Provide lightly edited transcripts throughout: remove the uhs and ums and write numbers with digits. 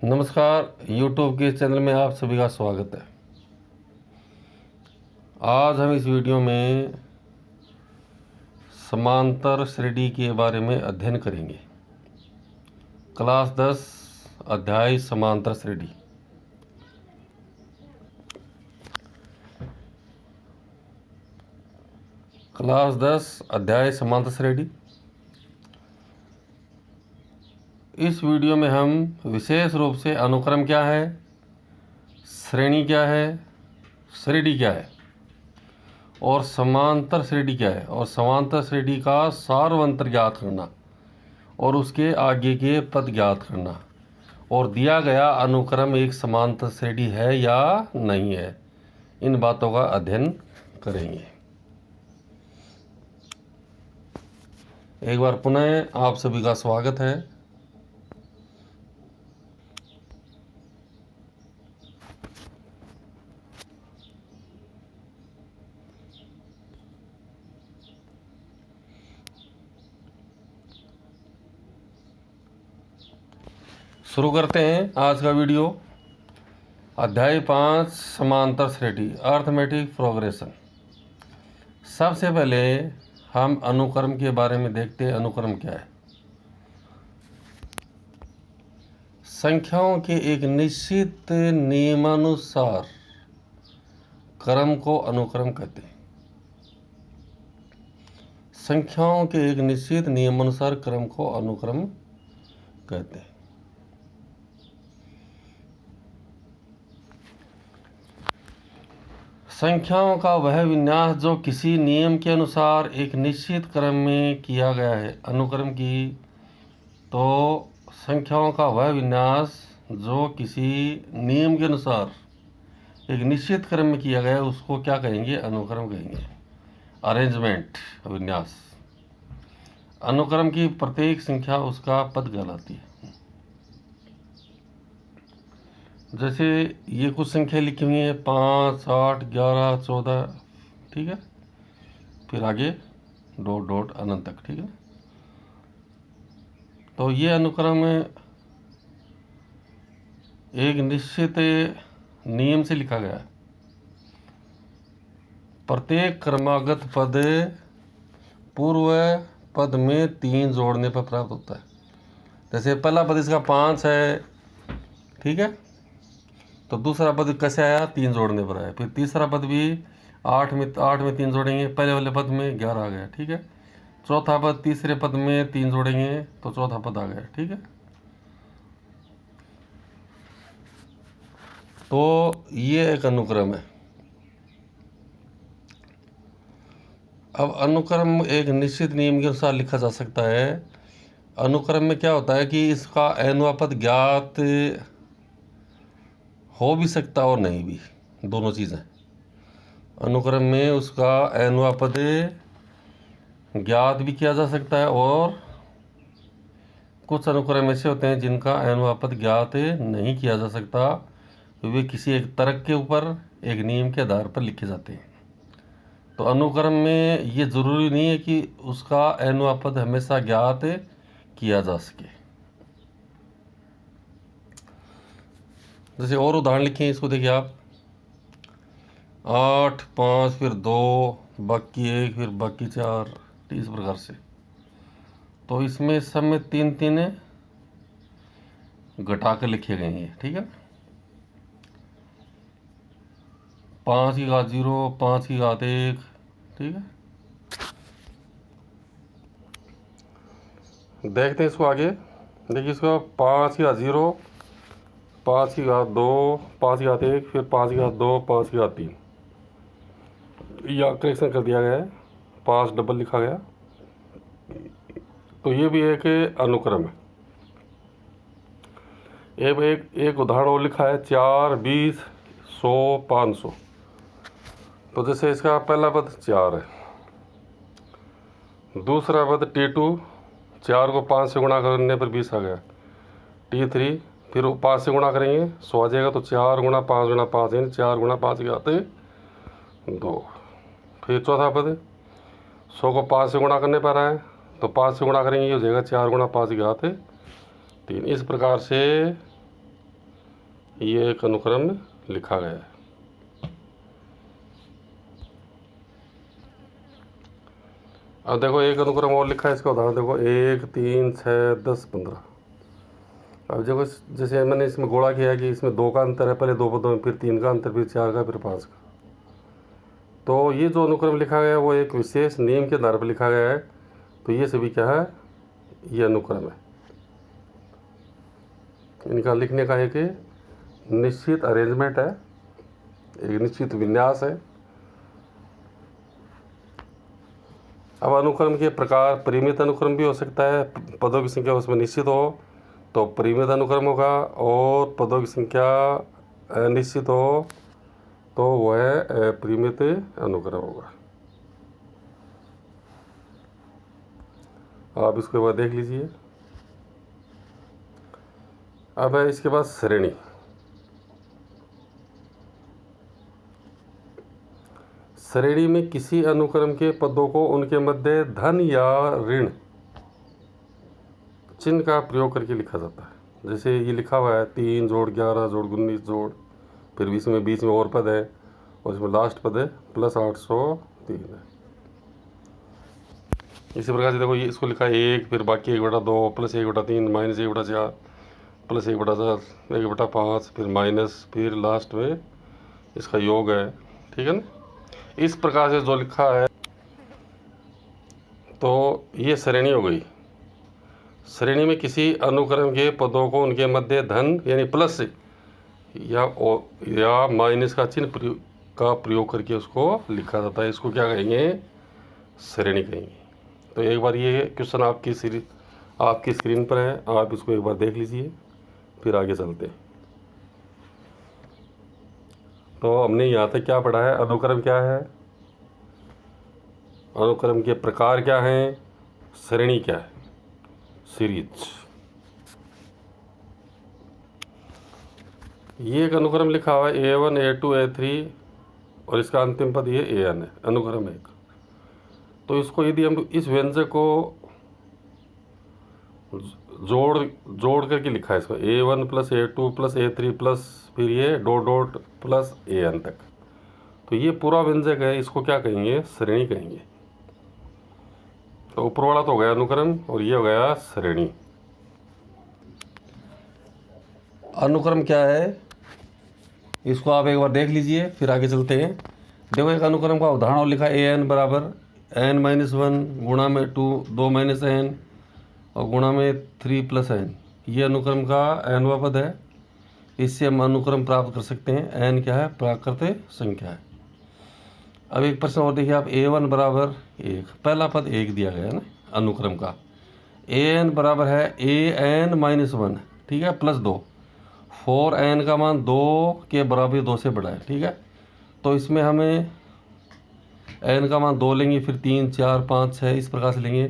नमस्कार, YouTube के channel में आप सभी का स्वागत है। आज हम इस वीडियो में समांतर श्रेणी के बारे में अध्ययन करेंगे। क्लास 10 अध्याय समांतर श्रेणी। क्लास 10 अध्याय समांतर श्रेणी। इस वीडियो में हम विशेष रूप से अनुक्रम क्या है, श्रेणी क्या है, श्रेणी क्या है और समांतर श्रेणी क्या है, और समांतर श्रेणी का सार्वंतर ज्ञात करना और उसके आगे के पद ज्ञात करना, और दिया गया अनुक्रम एक समांतर श्रेणी है या नहीं है, इन बातों का अध्ययन करेंगे। एक बार पुनः आप सभी का स्वागत है। शुरू करते हैं आज का वीडियो। अध्याय 5 समांतर श्रेणी, अर्थमेटिक प्रोग्रेशन। सबसे पहले हम अनुक्रम के बारे में देखते हैं। अनुक्रम क्या है? संख्याओं के एक निश्चित नियमानुसार क्रम को अनुक्रम कहते हैं। संख्याओं के एक निश्चित नियमानुसार क्रम को अनुक्रम कहते हैं। संख्याओं का वह विन्यास जो किसी नियम के अनुसार एक निश्चित क्रम में किया गया है। अनुक्रम की तो संख्याओं का वह विन्यास जो किसी नियम के अनुसार एक निश्चित क्रम में किया गया है, उसको क्या कहेंगे? अनुक्रम कहेंगे। अरेंजमेंट, विन्यास। अनुक्रम की प्रत्येक संख्या उसका पद कहलाती है। जैसे ये कुछ संख्या लिखी हुई है 5, 8, 11, 14, ठीक है। फिर आगे डॉट डॉट अनंत तक, ठीक है। तो ये अनुक्रम एक निश्चित नियम से लिखा गया है। प्रत्येक क्रमागत पद पूर्व पद में 3 जोड़ने पर प्राप्त होता है। जैसे पहला पद इसका 5 है, ठीक है, तो दूसरा पद कैसे आया? 3 जोड़ने पर आया। फिर तीसरा पद भी 8 में 3 जोड़ेंगे, पहले वाले पद में 11 आ गया, ठीक है। चौथा पद तीसरे पद में 3 जोड़ेंगे तो चौथा पद आ गया, ठीक है। तो ये एक अनुक्रम है। अब अनुक्रम एक निश्चित नियम के अनुसार लिखा जा सकता है। अनुक्रम में क्या होता है कि इसका n-वां पद ज्ञात हो भी सकता और नहीं भी, दोनों चीज़ें। अनुक्रम में उसका n-वां पद ज्ञात भी किया जा सकता है और कुछ अनुक्रम ऐसे होते हैं जिनका n-वां पद ज्ञात नहीं किया जा सकता। वे किसी एक तर्क के ऊपर एक नियम के आधार पर लिखे जाते हैं। तो अनुक्रम में ये ज़रूरी नहीं है कि उसका n-वां पद हमेशा ज्ञात किया जा सके। जैसे और उदाहरण लिखे हैं, इसको देखिए आप। 8, 5, फिर 2, बाकी 1, फिर बाकी 4, इस प्रकार से। तो इसमें सब में 3 घटा कर लिखे गए हैं, ठीक है। 5 की घात 0, 5 की घात 1, ठीक है। देखते हैं इसको आगे। देखिए इसको 5 की घात 0, 5 की घात 2, 5 की घात 1, फिर 5 की घात 2, 5 की घात 3, या करेक्शन कर दिया गया है, 5 डबल लिखा गया। तो ये भी एक अनुक्रम है। एक उदाहरण और लिखा है 4, 20, 100, 500। तो जैसे इसका पहला पद 4 है, दूसरा पद T2, 4 को 5 से गुणा करने पर 20 आ गया। T3, फिर 5 से गुणा करेंगे 100 आ जाएगा। तो 4 गुणा 5 गुणा 5 यानी 4 गुणा 5 के आते 2। फिर चौथा पद 100 को 5 से गुणा करने पर आए तो 5 से गुणा करेंगे, ये हो जाएगा 4 गुणा 5 के आते 3। इस प्रकार से ये एक अनुक्रम लिखा गया है। अब देखो एक अनुक्रम और लिखा है, इसका उदाहरण देखो 1 3 6 10 15। अब देखो जैसे मैंने इसमें गुणा किया है कि इसमें 2 का अंतर है, पहले 2 पदों में, फिर 3 का अंतर, फिर 4 का, फिर 5 का। तो ये जो अनुक्रम लिखा गया है वो एक विशेष नियम के आधार पर लिखा गया है। तो ये सभी क्या है, ये अनुक्रम है। इनका लिखने का एक निश्चित अरेंजमेंट है, एक निश्चित विन्यास है। अब अनुक्रम के प्रकार, परिमित अनुक्रम भी हो सकता है, पदों की संख्या उसमें निश्चित हो तो परिमित अनुक्रम होगा, और पदों की संख्या अनिश्चित हो तो वह अपरिमित अनुक्रम होगा। आप इसके बाद देख लीजिए। अब है इसके बाद श्रेणी। श्रेणी में किसी अनुक्रम के पदों को उनके मध्य धन या ऋण चिन्ह का प्रयोग करके लिखा जाता है। जैसे ये लिखा हुआ है 3 जोड़ 11 जोड़ 19 जोड़, फिर बीच में और पद है, और इसमें लास्ट पद है प्लस 803 है। इसी प्रकार से देखो ये इसको लिखा है 1, फिर बाकी 1/2 प्लस 1/3 माइनस 1/4 प्लस 1/4 1/5, फिर माइनस, फिर लास्ट में इसका योग है। ठीक है ना। इस प्रकार से जो लिखा है तो ये श्रेणी हो गई। श्रेणी में किसी अनुक्रम के पदों को उनके मध्य धन यानी प्लस या माइनस का चिन्ह का प्रयोग करके उसको लिखा जाता है। इसको क्या कहेंगे, श्रेणी कहेंगे। तो एक बार ये क्वेश्चन आपकी स्क्रीन पर है, आप इसको एक बार देख लीजिए, फिर आगे चलते हैं। तो हमने यहाँ तक क्या पढ़ा है, अनुक्रम क्या है, अनुक्रम के प्रकार क्या हैं, श्रेणी क्या है, सीरीज। ये एक अनुक्रम लिखा हुआ है A1 A2 A3 और इसका अंतिम पद ये AN है, अनुक्रम एक। तो इसको यदि हम इस व्यंजक को जोड़ करके लिखा है, इसको A1 plus A2 plus A3 plus फिर ये डॉट प्लस AN तक, तो ये पूरा व्यंजक है, इसको क्या कहेंगे, श्रेणी कहेंगे। तो ऊपर वाला तो हो गया अनुक्रम और ये हो गया श्रेणी। अनुक्रम क्या है इसको आप एक बार देख लीजिए, फिर आगे चलते हैं। देखो एक अनुक्रम का उदाहरण और लिखा है AN बराबर n-1 गुणा में 2 माइनस n और गुणा में 3 प्लस n। ये अनुक्रम का nवां पद है। इससे हम अनुक्रम प्राप्त कर सकते हैं। n क्या है, प्राकृत संख्या है। अब एक प्रश्न और देखिए आप, A1 बराबर 1, पहला पद 1 दिया गया है ना अनुक्रम का। AN बराबर है AN-1, ठीक है, प्लस 2, 4n का मान 2 के बराबर 2 से बड़ा है। ठीक है, तो इसमें हमें n का मान 2 लेंगे, फिर 3 4 5 6 इस प्रकार से लेंगे।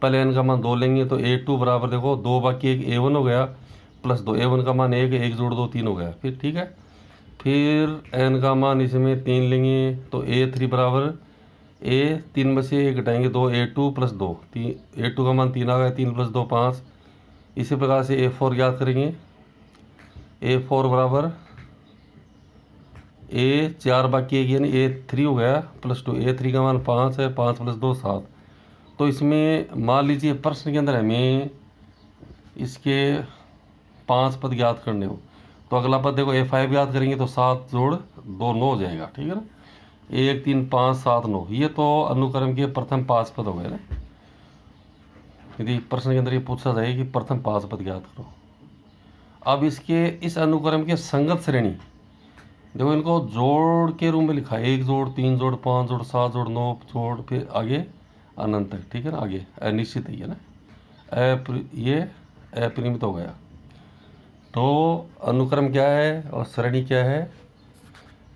पहले n का मान 2 लेंगे तो A2 बराबर देखो 2 बाकी 1 A1 हो गया प्लस 2, A1 का मान 1 जोड़ 2 3 हो गया। फिर ठीक है, फिर n का मान इसमें 3 लेंगे तो A3 बराबर A3 में से 1 घटाएंगे 2, A2 प्लस 2, A2 का मान 3 आ गया, 3 प्लस 2 5। इसी प्रकार से A4 ज्ञात करेंगे। A4 बराबर A4 बाकी 1 यानी A3 हो गया प्लस 2, A3 का मान 5 है, 5 प्लस 2 7। तो इसमें मान लीजिए प्रश्न के अंदर हमें इसके 5 पद ज्ञात करने हो, तो अगला पद देखो A5 याद करेंगे तो 7 जोड़ 2 9 हो जाएगा। ठीक है ना, 1 3 5 7 9, ये तो अनुक्रम के प्रथम 5 पद हो गए ना। यदि प्रश्न के अंदर ये पूछा जाए कि प्रथम 5 पद ज्ञात करो। अब इस अनुक्रम के संगत श्रेणी देखो, इनको जोड़ के रूप में लिखा है, 1 जोड़ 3 जोड़ 5 जोड़ 7 जोड़ 9 जोड़ फिर आगे अनंत तक। ठीक है ना, आगे अनिश्चित है ना, ये अपरिमित हो गया। तो अनुक्रम क्या है और श्रेणी क्या है,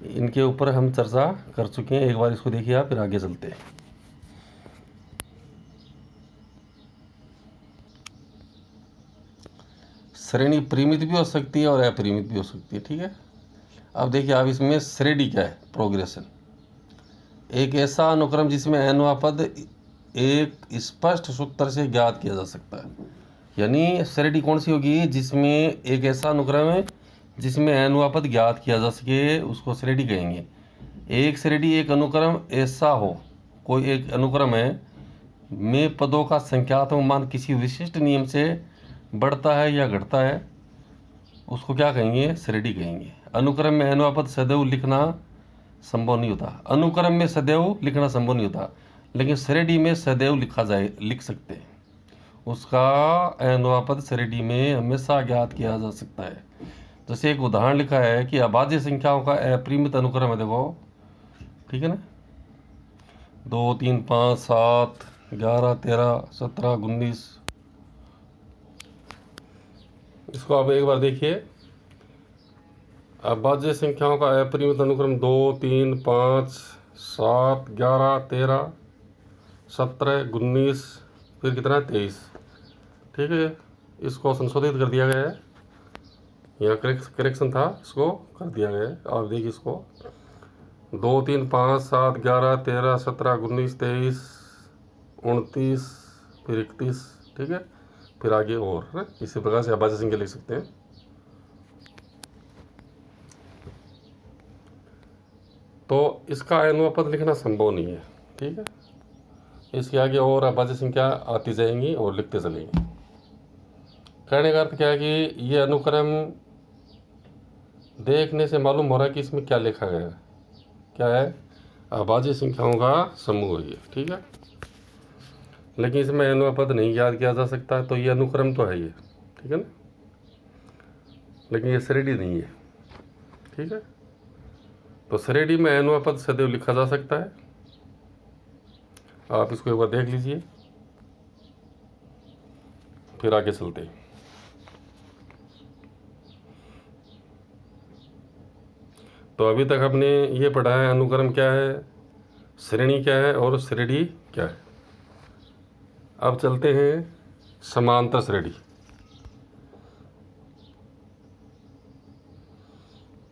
इनके ऊपर हम चर्चा कर चुके हैं। एक बार इसको देखिए आप, फिर आगे चलते हैं। श्रेणी परिमित भी हो सकती है और अपरिमित भी हो सकती है। ठीक है, अब देखिए आप इसमें श्रेणी क्या है, प्रोग्रेशन। एक ऐसा अनुक्रम जिसमें nवां पद एक स्पष्ट सूत्र से ज्ञात किया जा सकता है। यानी श्रेणी कौन सी होगी, जिसमें एक ऐसा अनुक्रम है जिसमें अनुपात ज्ञात किया जा सके उसको श्रेणी कहेंगे। एक श्रेणी एक अनुक्रम ऐसा हो, कोई एक अनुक्रम है में पदों का संख्यात्मक मान किसी विशिष्ट नियम से बढ़ता है या घटता है, उसको क्या कहेंगे? श्रेणी कहेंगे। अनुक्रम में अनुपात सदैव लिखना संभव नहीं होता। अनुक्रम में सदैव लिखना संभव नहीं होता, लेकिन श्रेणी में सदैव लिख सकते हैं। उसका अनुपात श्रेणी में हमेशा ज्ञात किया जा सकता है। जैसे एक उदाहरण लिखा है कि अभाज्य संख्याओं का अपरिमित अनुक्रम है, देखो, ठीक है ना, 2 3 5 7 11 13 17 19। इसको आप एक बार देखिए। अभाज्य संख्याओं का अपरिमित अनुक्रम 2 3 5 7 11 13 17 19, फिर कितना है? 23। ठीक है, इसको संशोधित कर दिया गया है, यहाँ करेक्शन था, इसको कर दिया गया है। आप देखिए इसको 2 3 5 7 11 13 17 19 23 29 फिर 31। ठीक है, फिर आगे और है। इसी प्रकार से अभाज्य संख्या लिख सकते हैं। तो इसका अनुपात लिखना संभव नहीं है। ठीक है, इसके आगे और अभाज्य संख्या आती जाएंगी और लिखते चलेंगे। कहने का अर्थ क्या है कि ये अनुक्रम देखने से मालूम हो रहा है कि इसमें क्या लिखा गया है। क्या है? अभाज्य संख्याओं का समूह है ये। ठीक है, लेकिन इसमें अनुपात नहीं याद किया जा सकता है, तो ये अनुक्रम तो है ये। ठीक है ना, लेकिन ये श्रेणी नहीं है। ठीक है, तो श्रेणी में अनुपात सदैव लिखा जा सकता है। आप इसको एक बार देख लीजिए, फिर आगे चलते हैं। तो अभी तक हमने ये पढ़ा है अनुक्रम क्या है, श्रेणी क्या है और श्रेणी क्या है। अब चलते हैं समांतर श्रेणी।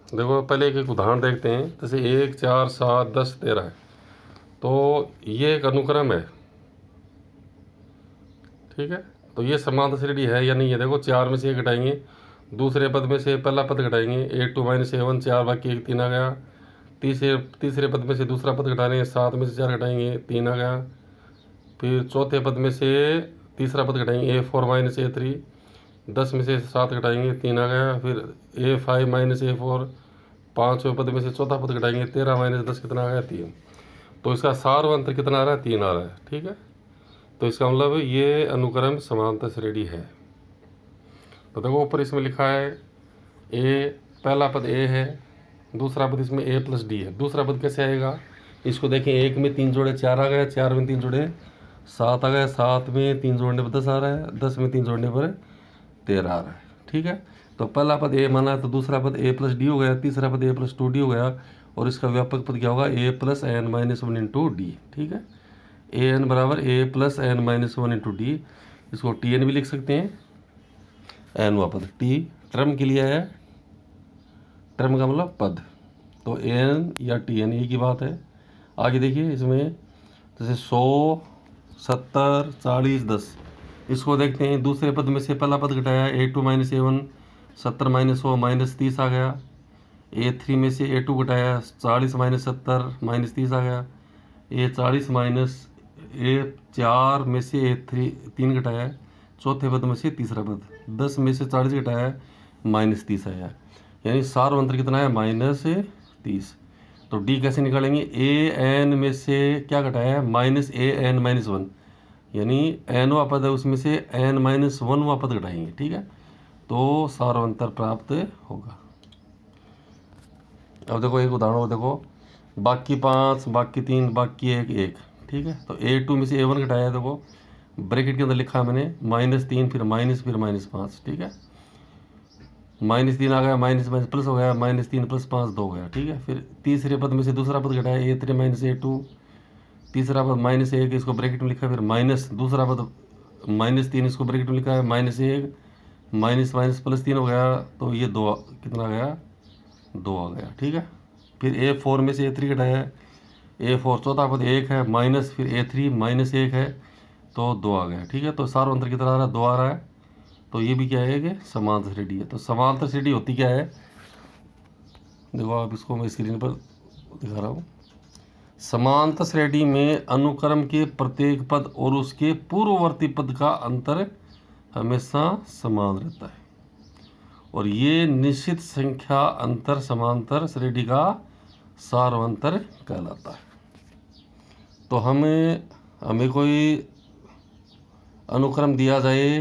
देखो पहले एक उदाहरण देखते हैं। जैसे 1 4 7 10 13 है, तो ये एक अनुक्रम है। ठीक है, तो ये समांतर श्रेणी है या नहीं है? देखो 4 में से 1 घटाएंगे, दूसरे पद में से पहला पद घटाएंगे, 8 2 -7 4 बाकी 1 3 आ गया। तीसरे पद में से दूसरा पद घटाएंगे, 7 में से 4 घटाएंगे 3 आ गया। फिर चौथे पद में से तीसरा पद घटाएंगे, A4 - A3। 10 में से 7 घटाएंगे 3 आ गया। फिर A5 - A4। 5वें पद में से चौथा पद घटाएंगे, 13 - 10 कितना आ गया? 3। तो इसका सार्वंतर कितना आ रहा है? 3 आ रहा है। ठीक है, तो इसका मतलब ये अनुक्रम समांतर श्रेणी है। तो देखो ऊपर इसमें लिखा है A, पहला पद A है, दूसरा पद इसमें A + D है। दूसरा पद कैसे आएगा? इसको देखें, 1 में 3 जोड़े 4 आ गया, 4 में 3 जोड़े 7 आ गया, 7 में 3 जोड़ने पर 10 आ रहा है, 10 में 3 जोड़ने पर 13 आ रहा है। ठीक है, तो पहला पद A माना है, तो दूसरा पद A + D हो गया, तीसरा पद A + 2D हो गया, और इसका व्यापक पद क्या होगा? A + n - 1 × D। ठीक है, an बराबर A + n - 1 × D। इसको Tn भी लिख सकते हैं। अनुपात T टर्म के लिए है, टर्म का मतलब पद, तो n या Tn एक ही बात है। आगे देखिए इसमें, जैसे 100 70 40 10, इसको देखते हैं। दूसरे पद में से पहला पद घटाया, A2 - A1 70 - 100 -30 आ गया। A3 में से A2 घटाया, 40 - 70 -30 आ गया। A40 A4 में से A3 घटाया, चौथे पद में से तीसरा पद, 10 में से 40 घटाया, -30 आया। यानी सार्वंतर कितना है? -30। तो D कैसे निकालेंगे? AN में से क्या घटाया है? -AN - 1, यानी n वा पद है, उसमें से n - 1 वा पद घटाएंगे। ठीक है, तो सार्वंतर प्राप्त होगा। अब देखो एक उदाहरण, देखो बाकी 5 बाकी 3 बाकी 1 1। ठीक है, तो A2 में से A1 घटाया है, देखो ब्रैकेट के अंदर लिखा है मैंने, -3 फिर -5। ठीक है, -3 आ गया, माइनस प्लस हो गया, -3 + 5 2 हो गया। ठीक है, फिर तीसरे पद में से दूसरा पद घटाया, A3 - A2, तीसरा पद -1, इसको ब्रैकेट में लिखा है, फिर माइनस दूसरा पद -3, इसको ब्रैकेट में लिखा है, -1 माइनस प्लस 3 हो गया, तो ये 2 कितना आ गया? 2 आ गया। ठीक है, फिर A4 में से A3 घटाया, A4 चौथा पद 1 है, माइनस फिर A3 -1 है, तो 2 आ गया। ठीक है, तो सार्वंतर कितना आ रहा है? 2 आ रहा है। तो ये भी क्या है कि समांतर श्रेणी है। तो समांतर श्रेणी होती क्या है? देखो आप इसको मैं स्क्रीन पर दिखा रहा हूँ। समांतर श्रेणी में अनुक्रम के प्रत्येक पद और उसके पूर्ववर्ती पद का अंतर हमेशा समान रहता है और ये निश्चित संख्या अंतर समांतर श्रेणी का सार्वंतर कहलाता है। तो हमें कोई अनुक्रम दिया जाए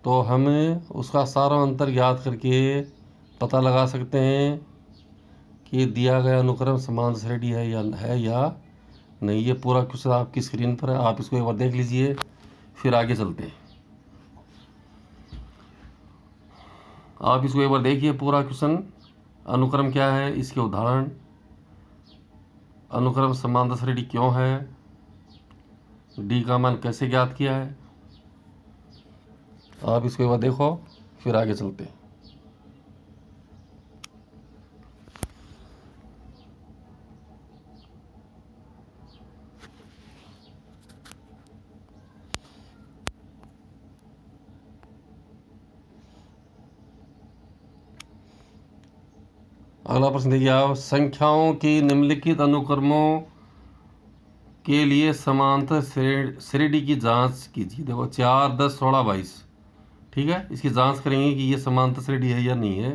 तो हमें उसका सार्वंतर ज्ञात करके पता लगा सकते हैं कि दिया गया अनुक्रम समांतर श्रेणी है या नहीं। ये पूरा क्वेश्चन आपकी स्क्रीन पर है, आप इसको एक बार देख लीजिए, फिर आगे चलते हैं। आप इसको एक बार देखिए पूरा क्वेश्चन। अनुक्रम क्या है, इसके उदाहरण, अनुक्रम समांतर श्रेणी क्यों है, डी का मान कैसे ज्ञात किया है। आप इसको एक बार देखो, फिर आगे चलते हैं। अगला प्रश्न देखिए आप, संख्याओं की निम्नलिखित अनुक्रमों के लिए समांतर श्रेणी की जांच कीजिए। देखो 4, 10, 16, 22, ठीक है। इसकी जांच करेंगे कि ये समांतर श्रेणी है या नहीं है।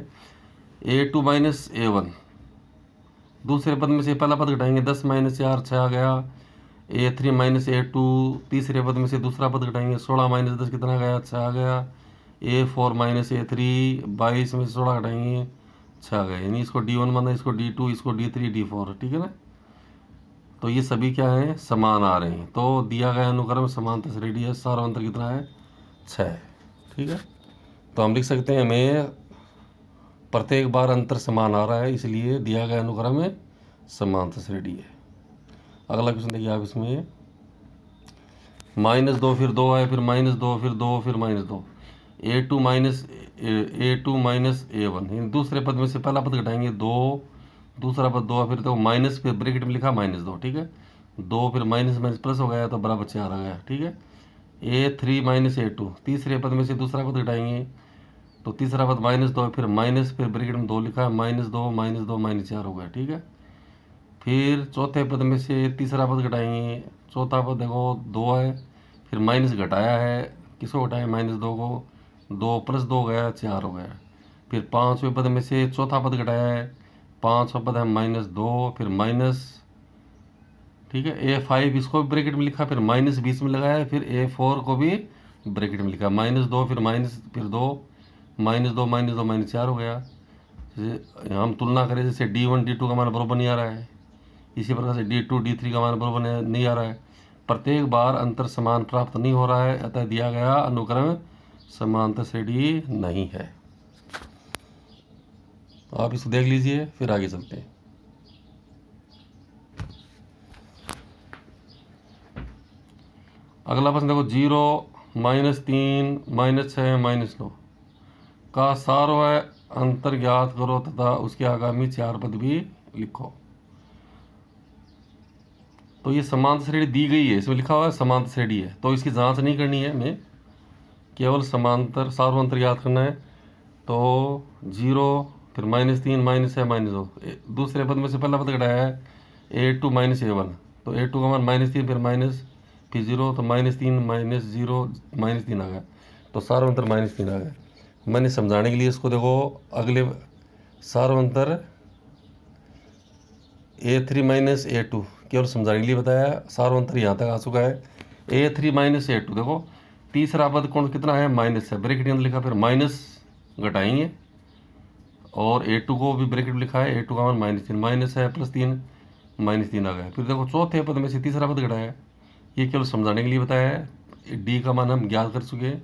A2 माइनस A1, दूसरे पद में से पहला पद घटाएंगे, 10 माइनस 4 6 आ गया। A3 माइनस A2, तीसरे पद में से दूसरा पद घटाएंगे, 16 माइनस 10 कितना गया, 6 आ गया। A4 माइनस A3, 22 में से 16 घटाएंगे, 6 आ गया। यानी इसको D1 माना, इसको D2, इसको D3, D4, ठीक है ना। तो ये सभी क्या हैं, समान आ रहे हैं। तो दिया गया अनुक्रम समांतर श्रेणी है, सार्वंतर कितना है, 6, ठीक है। तो हम लिख सकते हैं हमें प्रत्येक बार अंतर समान आ रहा है, इसलिए दिया गया अनुक्रम में समांतर श्रेणी है। अगला क्वेश्चन देखिए आप, इसमें -2 फिर 2 है, फिर -2 फिर 2 फिर -2। A2 माइनस A1, दूसरे पद में से पहला पद घटाएंगे, 2, दूसरा पद 2, फिर तो माइनस, फिर ब्रैकेट में लिखा -2, ठीक है। 2 फिर माइनस माइनस प्लस हो गया तो बराबर 4 आ गया, ठीक है। A3 माइनस A2, तीसरे पद में से दूसरा पद घटाएंगे तो तीसरा पद -2, फिर माइनस, फिर ब्रैकेट में 2 लिखा, -2 -4 हो गया, ठीक है। फिर चौथे पद में से तीसरा पद घटाएंगे, चौथा पद देखो 2 है, फिर माइनस घटाया है, किसको घटाया, -2 को, 2 + 2 गया, 4 हो गया। फिर पाँचवें पद में से चौथा पद घटाया है, पाँचवा पद है -2, फिर माइनस, ठीक है। A5 इसको भी ब्रैकेट में लिखा, फिर माइनस बीच में लगाया, फिर A4 को भी ब्रैकेट में लिखा, -2 फिर माइनस, फिर 2, -2 -4 हो गया। जैसे हम तुलना करें, जैसे D1 D2 का मान बराबर नहीं आ रहा है, इसी प्रकार से D2 D3 का मान बराबर नहीं आ रहा है। प्रत्येक बार अंतर समान प्राप्त नहीं हो रहा है, अतः दिया गया अनुक्रम समांतर श्रेणी नहीं है। आप इसको देख लीजिए, फिर आगे चलते हैं। अगला प्रश्न देखो, 0 -3 -6 -9 का सार्वय अंतर ज्ञात करो तथा उसके आगामी 4 पद भी लिखो। तो ये समांतर श्रेणी दी गई है, इसमें लिखा हुआ है समांतर श्रेणी है, तो इसकी जांच नहीं करनी है हमें, केवल समांतर सार्वंतर ज्ञात करना है। तो 0 फिर -3 -6 -2, दूसरे पद में से पहला पद घटाया है A2 माइनस A1, तो A2 का मान -3 फिर माइनस, फिर 0, तो -3 -0 -3 आ गया, तो सार्वंतर -3 आ गया। मैंने समझाने के लिए इसको देखो, अगले सार्वंतर A3 माइनस A2 केवल समझाने के लिए बताया, सार्वंतर यहाँ तक आ चुका है। A3 माइनस A2 देखो, तीसरा पद कौन कितना है, माइनस है, ब्रैकेट में लिखा, फिर माइनस घटाएंगे और A2 को भी ब्रैकेट में लिखा है, A2 का मान -3, माइनस है +3 -3 आ गया। फिर देखो चौथे पद में से तीसरा पद घटाया है, ये केवल समझाने के लिए बताया है। डी का मान हम ज्ञात कर चुके हैं।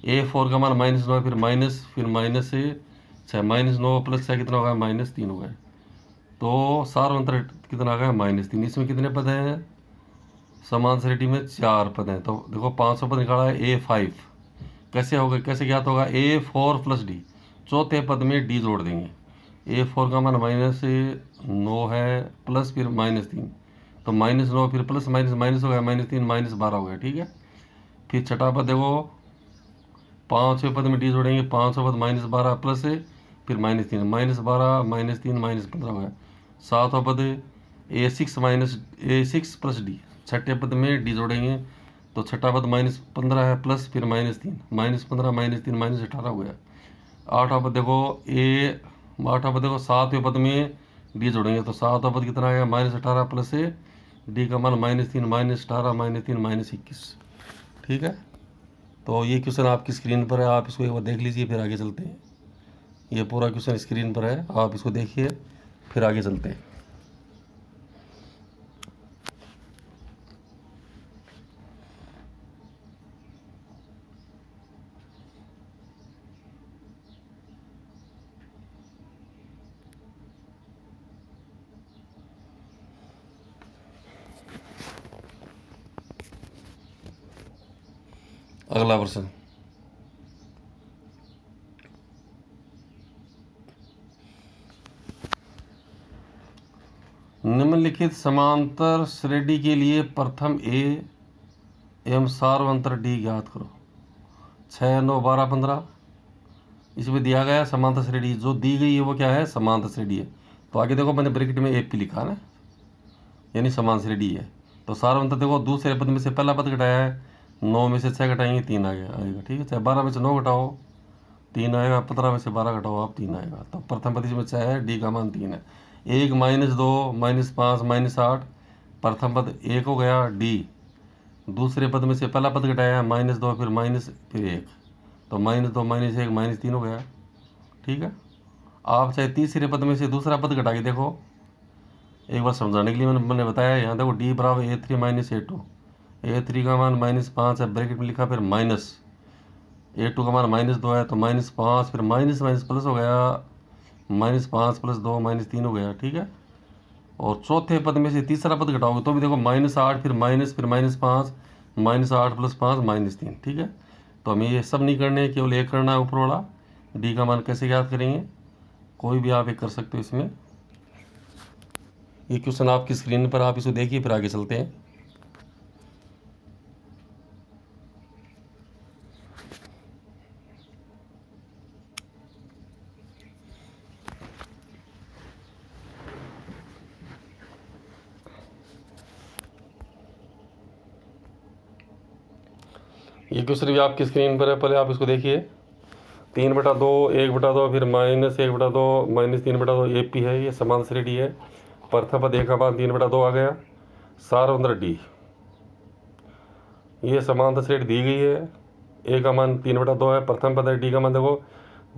A4 का मान -9, फिर माइनस से 6, -9 + 6 कितना होगा, -3 हो गया। तो सार्वंतर कितना आ गया, -3। इसमें कितने पद हैं, समान श्रेणी में 4 पद हैं। तो देखो 500 पद निकाला है, A5 कैसे होगा, कैसे ज्ञात होगा, A4 + D, चौथे पद में D जोड़ देंगे। A4 का मान -9 है, प्लस फिर -3, तो -9 फिर प्लस माइनस हो गया, -3 -12 हो गया, ठीक है। फिर छठा पद देखो, 5वें पद में D जोड़ेंगे, 5वां पद -12 प्लस, फिर -3, -12 -3 -15 हो गया। सातवां पद A6 प्लस डी, छठे पद में डी जोड़ेंगे तो छठा पद -15 है प्लस फिर -3, -15 -3 -18 हो गया। आठवां पद देखो आठवां पद देखो सातवें पद में डी जोड़ेंगे तो सातवां पद कितना आएगा -18 प्लस डी का मान -3 -18 -3 -21। ठीक है, तो ये क्वेश्चन आपकी स्क्रीन पर है, आप इसको एक बार देख लीजिए फिर आगे चलते हैं। ये पूरा क्वेश्चन स्क्रीन पर है, आप इसको देखिए फिर आगे चलते हैं। अगला प्रश्न, निम्नलिखित समांतर श्रेणी के लिए प्रथम ए एवं सार्वंतर डी ज्ञात करो। 6 9 12 15 इसमें दिया गया समांतर श्रेणी, जो दी गई है वो क्या है, समांतर श्रेणी है। तो आगे देखो मैंने ब्रैकेट में AP लिखा ना, यानी समान श्रेणी है। तो सार्वंतर देखो दूसरे पद में से पहला पद घटाया है, 9 में से 6 घटाएंगे 3 आएगा। ठीक है, चाहे 12 में से 9 घटाओ 3 आएगा, 15 में से 12 घटाओ आप 3 आएगा। तो प्रथम पद इसमें 6 है, डी का मान 3 है। 1 -2 -5 -8 प्रथम पद 1 हो गया डी। दूसरे पद में से पहला पद घटाया -2 फिर फिर 1, तो -2 -1 -3 हो गया। ठीक है, आप चाहे तीसरे पद में से दूसरा पद घटा के देखो, एक बार समझाने के लिए मैंने बताया। यहाँ देखो डी बराबर A3 - A2, A3 का मान -5 है, ब्रैकेट में लिखा, फिर माइनस A2 का मान -2 है तो -5 फिर माइनस प्लस हो गया, -5 + 2 -3 हो गया। ठीक है, और चौथे पद में से तीसरा पद घटाओगे तो भी देखो -8 फिर -5 -8 + 5 -3। ठीक है, तो हमें ये सब नहीं करने, केवल एक करना है ऊपर वाला। डी का मान कैसे ज्ञात करेंगे, कोई भी आप एक कर सकते हो इसमें। ये क्वेश्चन आपकी स्क्रीन पर, आप इसको देखिए फिर आगे चलते हैं। ये क्वेश्चन भी आपकी स्क्रीन पर है, पहले आप इसको देखिए। 3/2 1/2 फिर -1/2 -3/2 AP है, ये समान श्रेणी है। प्रथम पद A का मान 3/2 आ गया। सार्वंतर डी, ये समांतर श्रेणी दी गई है। A का मान 3/2 है, प्रथम पद है। डी का मान देखो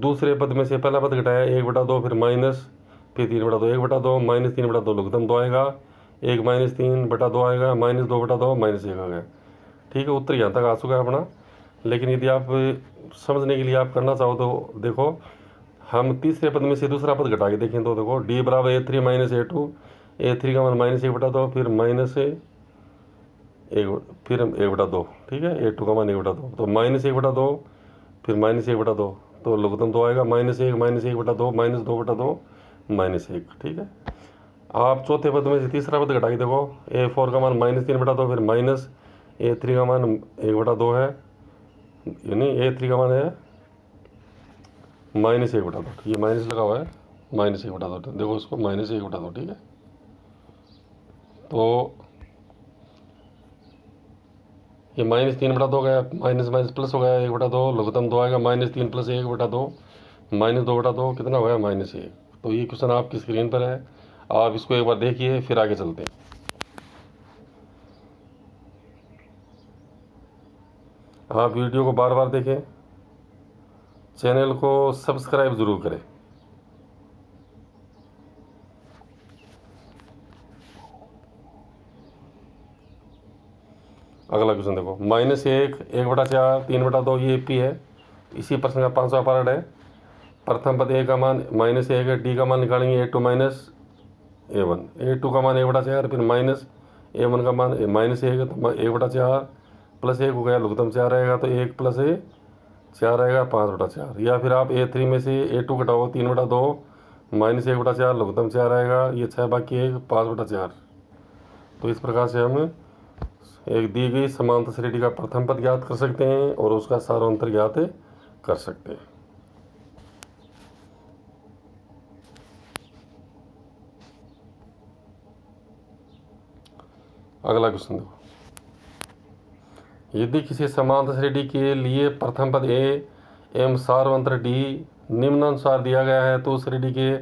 दूसरे पद में से पहला पद घटाया 1/2 फिर माइनस फिर 3/2 1/2 -3/2 लघुत्तम 2 आएगा। 1 -3/2 आएगा, -2/2 -1 आ गया। ठीक है, उत्तर यहाँ तक आ चुका है अपना। लेकिन यदि आप समझने के लिए आप करना चाहो तो देखो, हम तीसरे पद में से दूसरा पद घटा के देखें तो देखो डी बराबर A3 - A2, A3 का मान -1/2 फिर फिर 1/2। ठीक है, A2 का मान 1/2 तो -1/2 फिर -1/2 तो लघुत्तम 2 आएगा। -1 -1/2 -2/2 -1। ठीक है, आप चौथे पद में से तीसरा पद घटा के देखो, A4 का मान -3/2 फिर A3 का मान 1/2 है, यानी A3 का मान है -1/2। ये माइनस लगा हुआ है, -1/2 देखो इसको -1/2। ठीक है, तो ये -3/2 गया, माइनस प्लस हो गया 1/2, लघुत्तम 2 आएगा। -3 + 1/2 -2/2 कितना हो गया -1। तो ये क्वेश्चन आपकी स्क्रीन पर है, आप इसको एक बार देखिए फिर आगे चलते हैं। आप वीडियो को बार बार देखें, चैनल को सब्सक्राइब ज़रूर करें। अगला क्वेश्चन देखो, -1 1/4 3/2 ये AP है। इसी प्रश्न का 5वां पार्ट है। प्रथम पद A का मान -1 है, डी का मान निकालेंगे A2 - A1। A2 का मान 1/4 फिर -A1 का मान -1 है तो 1/4 + 1 हो गया, लघुत्तम 4 आएगा तो 1 + 4 आएगा 5/4। या फिर आप A3 में से A2 घटाओ 3/2 -1/4 लघुत्तम 4 आएगा, ये 6 बाकी 1 5/4। तो इस प्रकार से हम एक दी गई समांतर श्रेणी का प्रथम पद ज्ञात कर सकते हैं और उसका सार्वंतर ज्ञात कर सकते हैं। अगला क्वेश्चन देखो, यदि किसी समांतर श्रेणी के लिए प्रथम पद ए एवं सार्वंत्र डी निम्नानुसार दिया गया है तो उस श्रेणी के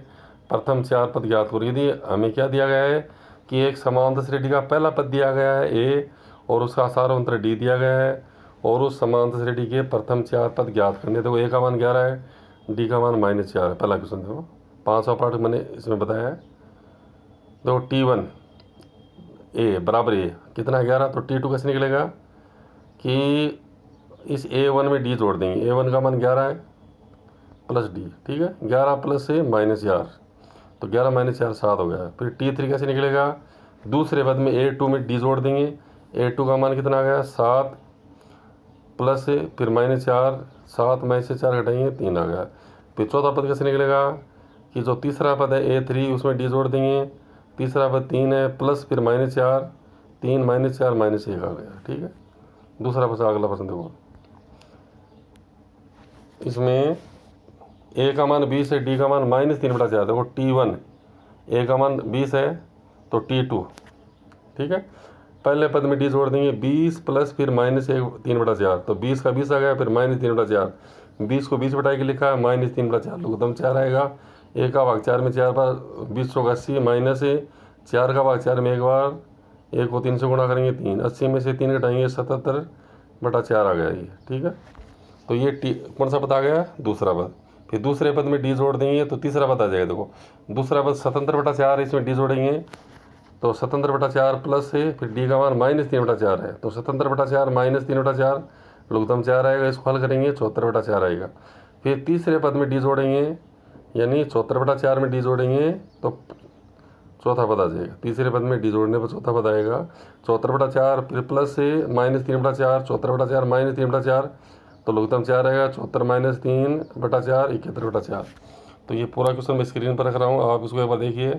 प्रथम 4 पद ज्ञात करो। यदि हमें क्या दिया गया है कि एक समांतर श्रेणी का पहला पद दिया गया है ए और उसका सार्वंत्र डी दिया गया है और उस समांतर श्रेणी के प्रथम 4 पद ज्ञात करने। देखो ए का मान 11 है, डी का मान -4 है। पहला क्वेश्चन देखो, 5वां पार्ट मैंने इसमें बताया है। देखो T1 ए बराबर ए कितना 11, तो T2 कैसे निकलेगा कि इस A1 में डी जोड़ देंगे। A1 का मान 11 है प्लस डी, ठीक है, 11 प्लस से -4, तो 11 -4 7 हो गया। फिर T3 कैसे निकलेगा, दूसरे पद में A2 में डी जोड़ देंगे। A2 का मान कितना आ गया 7 प्लस से फिर -4, 7 में से 4 घटाएंगे 3 आ गया। फिर चौथा पद कैसे निकलेगा कि जो तीसरा पद है A3 उसमें डी जोड़ देंगे। तीसरा पद 3 है प्लस फिर -4, 3 -4 -1 आ गया, ठीक है। दूसरा प्रश्न, अगला प्रश्न देखो, इसमें ए का मान 20 है, डी का मान -3/4। देखो T1 ए का मान 20 है तो T2, ठीक है, पहले पद में डी जोड़ देंगे 20 प्लस फिर -3/4, तो 20 का 20 आ गया, फिर -3/4, 20 को 20 बटा के लिखा है -3/4, लघुत्तम 4 आएगा। 1 का भाग 4 में 4 बार 20 चौका 80 माइनस 4 का भाग 4 में 1 बार, 1 को 3 से गुणा करेंगे 3, 80 में से 3 घटाएंगे 77/4 आ गया ये, ठीक है। तो ये कौन सा पद आ गया, दूसरा पद। फिर दूसरे पद में डी जोड़ देंगे तो तीसरा पद आ जाएगा। देखो दूसरा पद 77/4 इसमें डी जोड़ेंगे तो 77/4 प्लस है, फिर डी का मान -3/4 है, तो 77/4 -3/4 लघुत्तम 4 आएगा। इसको हल करेंगे 74/4 आएगा। फिर तीसरे पद में डी जोड़ेंगे यानी 74/4 में डी जोड़ेंगे तो चौथा पद आ जाएगा। तीसरे पद में डी जोड़ने पर चौथा पद आएगा 74/4, फिर प्लस से -3/4, 74/4 -3/4, तो लघुत्तम 4 आएगा। 74 - 3/4 71/4। तो ये पूरा क्वेश्चन मैं स्क्रीन पर रख रहा हूँ, आप इसको एक बार देखिए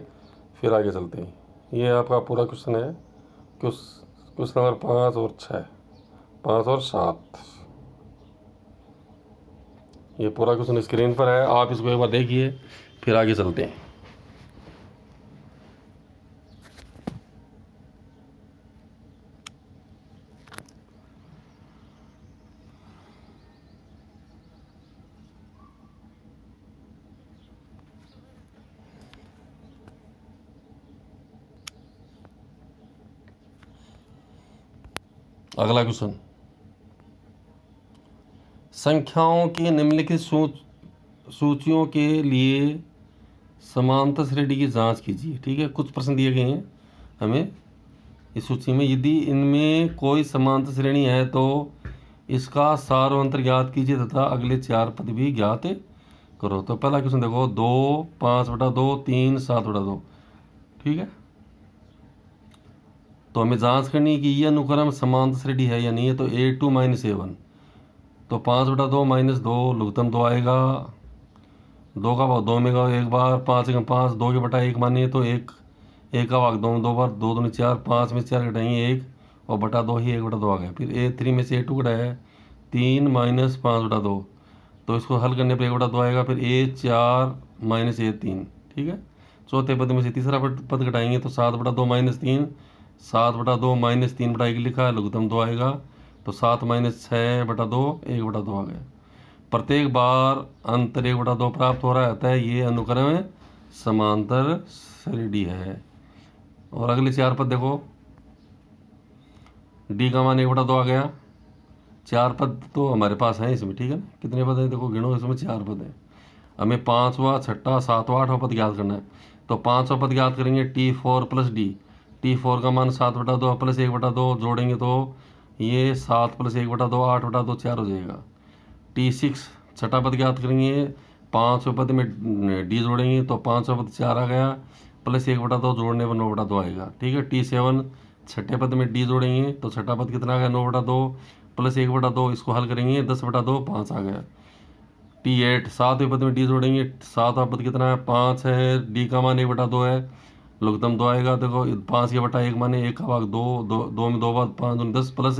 फिर आगे चलते हैं। ये आपका पूरा क्वेश्चन है, क्वेश्चन नंबर 5 और 6, 5 और 7। ये पूरा क्वेश्चन स्क्रीन पर है, आप इसको एक बार देखिए फिर आगे चलते हैं। अगला क्वेश्चन, संख्याओं की निम्नलिखित सूचियों के लिए समांतर श्रेणी की जांच कीजिए, ठीक है। कुछ प्रश्न दिए गए हैं हमें इस सूची में, यदि इनमें कोई समांतर श्रेणी है तो इसका सार्वंत्र ज्ञात कीजिए तथा अगले 4 पद भी ज्ञात करो। तो पहला क्वेश्चन देखो, 2 5/2 3 7/2, ठीक है। तो हमें जांच करनी है कि ये अनुक्रम समांतर श्रेणी है या नहीं है। तो A2 - A1, तो 5/2 - 2 लघुत्तम 2 आएगा। 2 का भाग 2 में का 1 बार, 5 × 5 2 के बटा 1 मानिए तो 1 का भाग 2 में 2 बार, 2 दूनी 4, 5 में 4 घटाएंगे 1 और बटा 2 ही 1/2 आ गया। फिर A3 में से A2 घटाया 3 - 5/2, तो इसको हल करने पर 1/2 आएगा। फिर A4 - A3, ठीक है। चौथे पद में से तीसरा पद घटाएंगे तो 7/2 - 3, 7/2 - 3/1 लिखा है, लघुत्तम 2 आएगा। तो 7 - 6/2 1/2 आ गया। प्रत्येक बार अंतर 1/2 प्राप्त हो रहा है, अतः ये अनुक्रम समांतर श्रेणी है। और अगले 4 पद देखो, डी का मान 1/2 आ गया। 4 पद तो हमारे पास हैं इसमें, ठीक है ना। कितने पद हैं देखो, गिनो, इसमें 4 पद हैं। हमें 5वां 6वां 7वां 8वां पद ज्ञात करना है। तो 5वां पद ज्ञात करेंगे T4 + D। T4 का मान 7/2 प्लस 1/2 जोड़ेंगे तो ये 7 + 1/2 8/2 4 हो जाएगा। T6 छठा पद ज्ञात करेंगे, 5वें पद में D जोड़ेंगे तो 5वां पद 4 आ गया, प्लस 1/2 जोड़ने पर 9/2 आएगा, ठीक है। T7 छठे पद में D जोड़ेंगे तो छठा पद कितना आ गया 9/2 प्लस 1/2, इसको हल करेंगे 10/2 5 आ गया। T8 सातवें पद में D जोड़ेंगे, 7वां पद कितना है 5 है, D का मान 1/2 है, लघुत्तम 2 आएगा। देखो 5 के बटा 1 माने 1 का भाग 2, 2 में 2 बार 5 दूनी 10 प्लस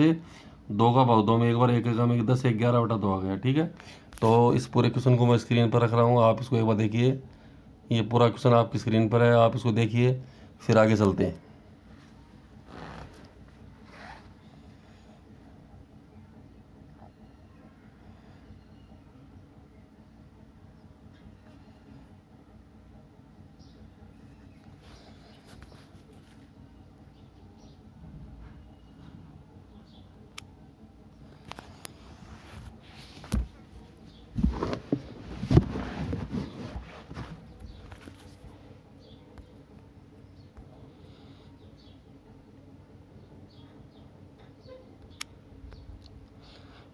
2 का भाग 2 में 1 बार 1 का में 10 11/2 आ गया, ठीक है। तो इस पूरे क्वेश्चन को मैं स्क्रीन पर रख रहा हूँ, आप इसको एक बार देखिए। ये पूरा क्वेश्चन आपकी स्क्रीन पर है, आप इसको देखिए फिर आगे चलते हैं।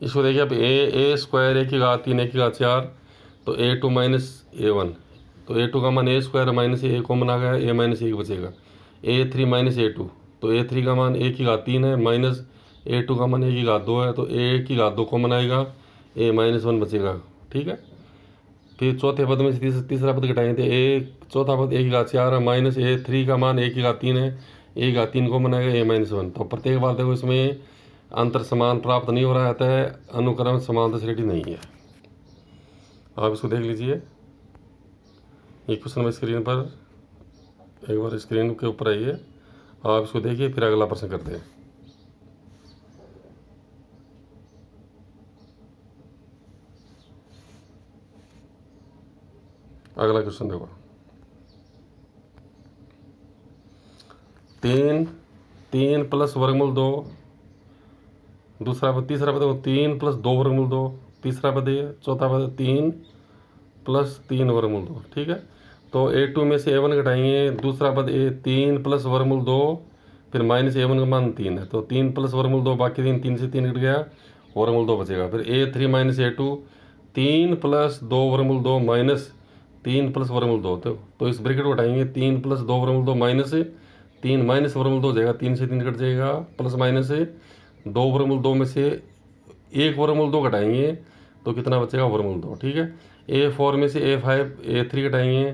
इसको देखिए अब ए स्क्वायर ए की घात 3 ए की घात 4, तो A2 माइनस A1, तो A2 का मान ए स्क्वायर माइनस ए कॉमन आ गया, ए माइनस 1 बचेगा। A3 माइनस A2, तो A3 का मान ए की घात 3 है, माइनस A2 का मान ए की घात 2 है, तो ए की घात 2 कॉमन आएगा, ए माइनस 1 बचेगा। ठीक है, फिर चौथे पद में से तीसरा पद घटाएंगे तो चौथा पद ए की घात 4 है, माइनस A3 का मान ए की घात 3 है, ए की घात 3 कॉमन आएगा, ए माइनस 1। तो प्रत्येक बार देखो इसमें अंतर समान प्राप्त नहीं हो रहा है, अनुक्रम समानता श्रेणी नहीं है। आप इसको देख लीजिए, ये क्वेश्चन में स्क्रीन पर, एक बार स्क्रीन के ऊपर आइए, आप इसको देखिए, फिर अगला प्रश्न करते हैं। अगला क्वेश्चन देखो, 3 प्लस वर्गमूल 2, तीसरा पद देखो 3 प्लस 2 वर्गमूल 2, तीसरा पद है, चौथा पद 3 प्लस 3 वर्गमूल 2। ठीक है, तो A2 में से A1 घटाएंगे, दूसरा पद 3 प्लस वर्गमूल 2, फिर माइनस A1 का मान 3 है, तो 3 प्लस वर्गमूल 2, बाकी 3 से 3 घट गया, वर्गमूल 2 बचेगा। फिर A3 माइनस A2, 3 प्लस 2 वर्गमूल 2 माइनस 3 प्लस वर्गमूल 2, तो इस ब्रैकेट को हटाएंगे, 3 प्लस 2 वर्गमूल 2 माइनस 3 माइनस वर्गमूल 2 हो जाएगा, 3 से 3 कट जाएगा, प्लस माइनस 2 वर्गमूल 2 में से 1 वर्गमूल 2 घटाएंगे तो कितना बचेगा, वर्गमूल 2। ठीक है, A4 में से A5 A3 घटाएंगे,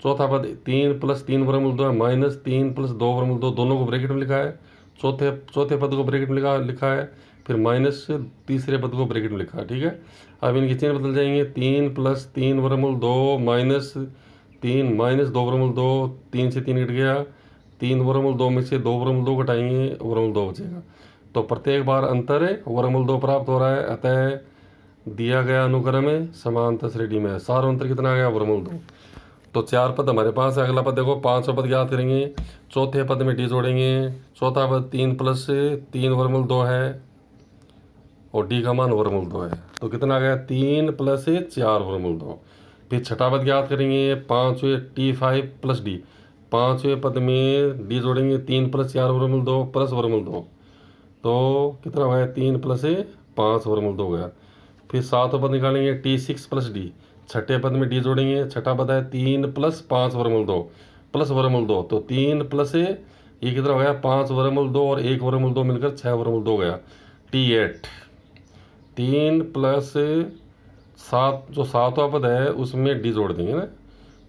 चौथा पद 3 प्लस 3 वर्गमूल 2 है, माइनस 3 प्लस 2 वर्गमूल 2, दोनों को ब्रैकेट में लिखा है, चौथे पद को ब्रैकेट में लिखा है, फिर माइनस तीसरे पद को ब्रैकेट में लिखा है। ठीक है, अब इनके चिन्ह बदल जाएंगे, 3 प्लस 3 वर्गमूल 2 माइनस 3 माइनस 2 वर्गमूल 2, 3 से 3 घट गया, 3 वर्गमूल 2 में से 2 वर्गमूल 2 घटाएंगे, वर्गमूल 2 बचेगा। तो प्रत्येक बार अंतर वर्गमूल 2 प्राप्त हो रहा है, अतः दिया गया अनुक्रम समांतर श्रेणी में। सार अंतर कितना आ गया, वर्गमूल 2। तो 4 पद हमारे पास है। अगला पद देखो, 5वां पद याद करेंगे, चौथे पद में डी जोड़ेंगे, चौथा पद 3 प्लस 3 वर्गमूल 2 है और डी का मान वर्गमूल 2 है, तो कितना आ गया, 3 प्लस 4 वर्गमूल 2। फिर छठा पद याद करेंगे, 5वें T5 प्लस डी, 5वें पद में डी जोड़ेंगे, 3 प्लस 4 वर्गमूल 2 प्लस वर्गमूल 2, तो कितना हो गया, 3 प्लस 5 वर्गमूल 2 हो गया। फिर 7वां पद निकालेंगे, T6 प्लस डी, छठे पद में डी जोड़ेंगे, छठा पद है 3 प्लस 5 वर्गमूल 2 प्लस वर्गमूल 2, तो 3 प्लस ये कितना हो गया, 5 वर्गमूल 2 और 1 वर्गमूल 2 मिलकर 6 वर्गमूल 2 गया। T8 3 प्लस 7, जो 7वां पद है उसमें डी जोड़ देंगे ना,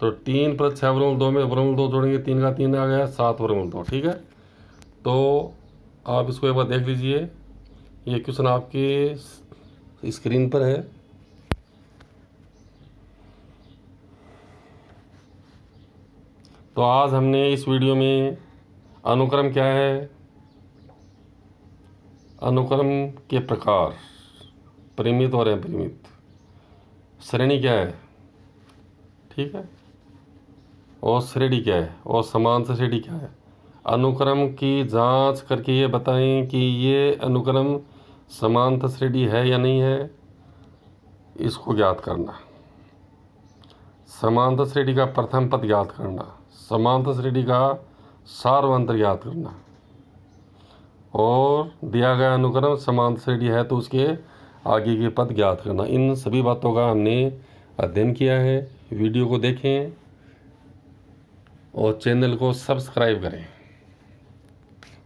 तो 3 प्लस 6 वर्गमूल 2 में वर्गमूल 2 जोड़ेंगे, 3 का 3 आ गया, 7 वर्गमूल 2। ठीक है, तो आप इसको एक बार देख लीजिए, ये क्वेश्चन आपके स्क्रीन पर है। तो आज हमने इस वीडियो में अनुक्रम क्या है, अनुक्रम के प्रकार, परिमित और अपरिमित, श्रेणी क्या है, ठीक है, और श्रेणी क्या है, और समांतर श्रेणी क्या है, अनुक्रम की जांच करके ये बताएं कि ये अनुक्रम समांतर श्रेणी है या नहीं है, इसको ज्ञात करना। समांतर श्रेणी का प्रथम पद ज्ञात करना, समांतर श्रेणी का सार्वंतर ज्ञात करना, और दिया गया अनुक्रम समांतर श्रेणी है तो उसके आगे के पद ज्ञात करना। इन सभी बातों का हमने अध्ययन किया है। वीडियो को देखें और चैनल को सब्सक्राइब करें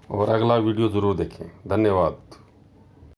और अगला वीडियो ज़रूर देखें। धन्यवाद।